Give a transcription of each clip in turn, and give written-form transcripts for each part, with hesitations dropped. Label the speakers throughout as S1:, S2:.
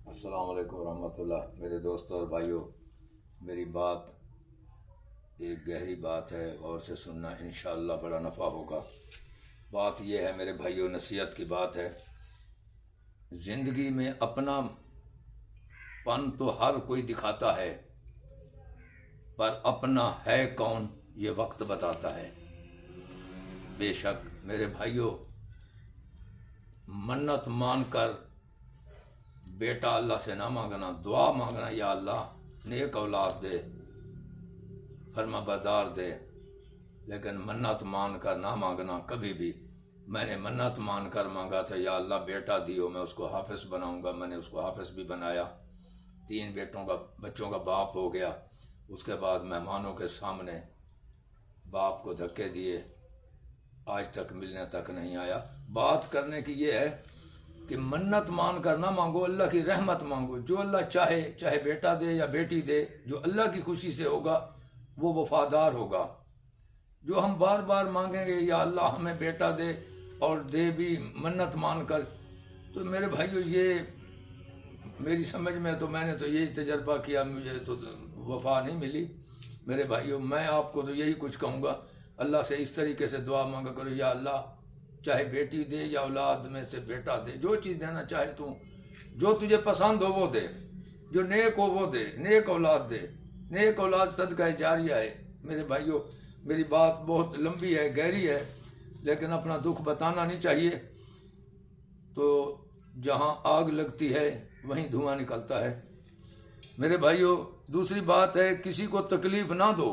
S1: السلام علیکم ورحمۃ اللہ۔ میرے دوستوں اور بھائیوں، میری بات ایک گہری بات ہے، اور سے سننا انشاءاللہ بڑا نفع ہوگا۔ بات یہ ہے میرے بھائیوں، نصیحت کی بات ہے۔ زندگی میں اپنا پن تو ہر کوئی دکھاتا ہے، پر اپنا ہے کون یہ وقت بتاتا ہے۔ بے شک میرے بھائیوں، منت مان کر بیٹا اللہ سے نہ مانگنا، دعا مانگنا، یا اللہ نیک اولاد دے، فرما بردار دے، لیکن منت مان کر نہ مانگنا کبھی بھی۔ میں نے منت مان کر مانگا تھا، یا اللہ بیٹا دیو، میں اس کو حافظ بناؤں گا۔ میں نے اس کو حافظ بھی بنایا، 3 بچوں کا باپ ہو گیا۔ اس کے بعد مہمانوں کے سامنے باپ کو دھکے دیے، آج تک ملنے تک نہیں آیا۔ بات کرنے کی یہ ہے کہ منت مان کر نہ مانگو، اللہ کی رحمت مانگو۔ جو اللہ چاہے بیٹا دے یا بیٹی دے، جو اللہ کی خوشی سے ہوگا وہ وفادار ہوگا۔ جو ہم بار بار مانگیں گے یا اللہ ہمیں بیٹا دے، اور دے بھی منت مان کر، تو میرے بھائیو یہ میری سمجھ میں تو میں نے تو یہی تجربہ کیا، مجھے تو وفا نہیں ملی۔ میرے بھائیو، میں آپ کو تو یہی کچھ کہوں گا، اللہ سے اس طریقے سے دعا مانگا کرو، یا اللہ چاہے بیٹی دے یا اولاد میں سے بیٹا دے، جو چیز دینا چاہے تو، جو تجھے پسند ہو وہ دے، جو نیک ہو وہ دے، نیک اولاد دے۔ نیک اولاد صدقہ جاریہ ہے۔ میرے بھائیو، میری بات بہت لمبی ہے، گہری ہے، لیکن اپنا دکھ بتانا نہیں چاہیے۔ تو جہاں آگ لگتی ہے وہیں دھواں نکلتا ہے۔ میرے بھائیو، دوسری بات ہے، کسی کو تکلیف نہ دو،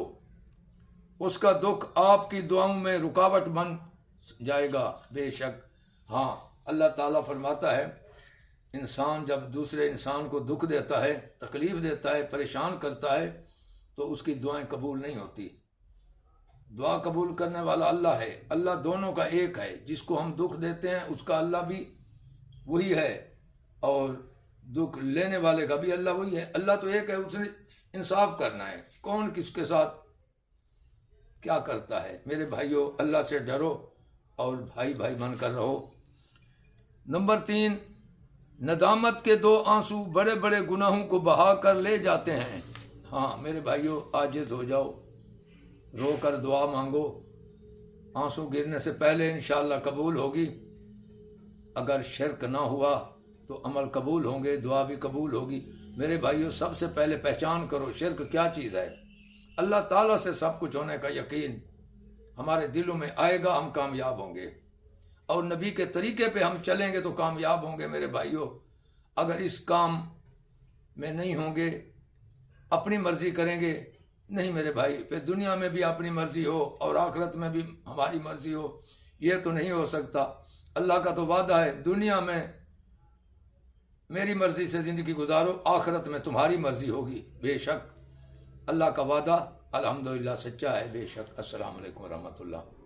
S1: اس کا دکھ آپ کی دعاؤں میں رکاوٹ بن جائے گا۔ بے شک ہاں، اللہ تعالیٰ فرماتا ہے، انسان جب دوسرے انسان کو دکھ دیتا ہے، تکلیف دیتا ہے، پریشان کرتا ہے، تو اس کی دعائیں قبول نہیں ہوتی۔ دعا قبول کرنے والا اللہ ہے۔ اللہ دونوں کا ایک ہے، جس کو ہم دکھ دیتے ہیں اس کا اللہ بھی وہی ہے، اور دکھ لینے والے کا بھی اللہ وہی ہے۔ اللہ تو ایک ہے، اس نے انصاف کرنا ہے، کون کس کے ساتھ کیا کرتا ہے۔ میرے بھائیوں، اللہ سے ڈرو اور بھائی بھائی بن کر رہو۔ نمبر 3، ندامت کے 2 آنسو بڑے بڑے گناہوں کو بہا کر لے جاتے ہیں۔ ہاں میرے بھائیوں، عاجز ہو جاؤ، رو کر دعا مانگو، آنسو گرنے سے پہلے انشاءاللہ قبول ہوگی۔ اگر شرک نہ ہوا تو عمل قبول ہوں گے، دعا بھی قبول ہوگی۔ میرے بھائیوں، سب سے پہلے پہچان کرو شرک کیا چیز ہے۔ اللہ تعالیٰ سے سب کچھ ہونے کا یقین ہمارے دلوں میں آئے گا، ہم کامیاب ہوں گے، اور نبی کے طریقے پہ ہم چلیں گے تو کامیاب ہوں گے۔ میرے بھائیوں، اگر اس کام میں نہیں ہوں گے، اپنی مرضی کریں گے، نہیں میرے بھائی، پھر دنیا میں بھی اپنی مرضی ہو اور آخرت میں بھی ہماری مرضی ہو، یہ تو نہیں ہو سکتا۔ اللہ کا تو وعدہ ہے، دنیا میں میری مرضی سے زندگی گزارو، آخرت میں تمہاری مرضی ہوگی۔ بے شک اللہ کا وعدہ الحمدللہ سچا ہے، بے شک۔ السلام علیکم ورحمۃ اللہ۔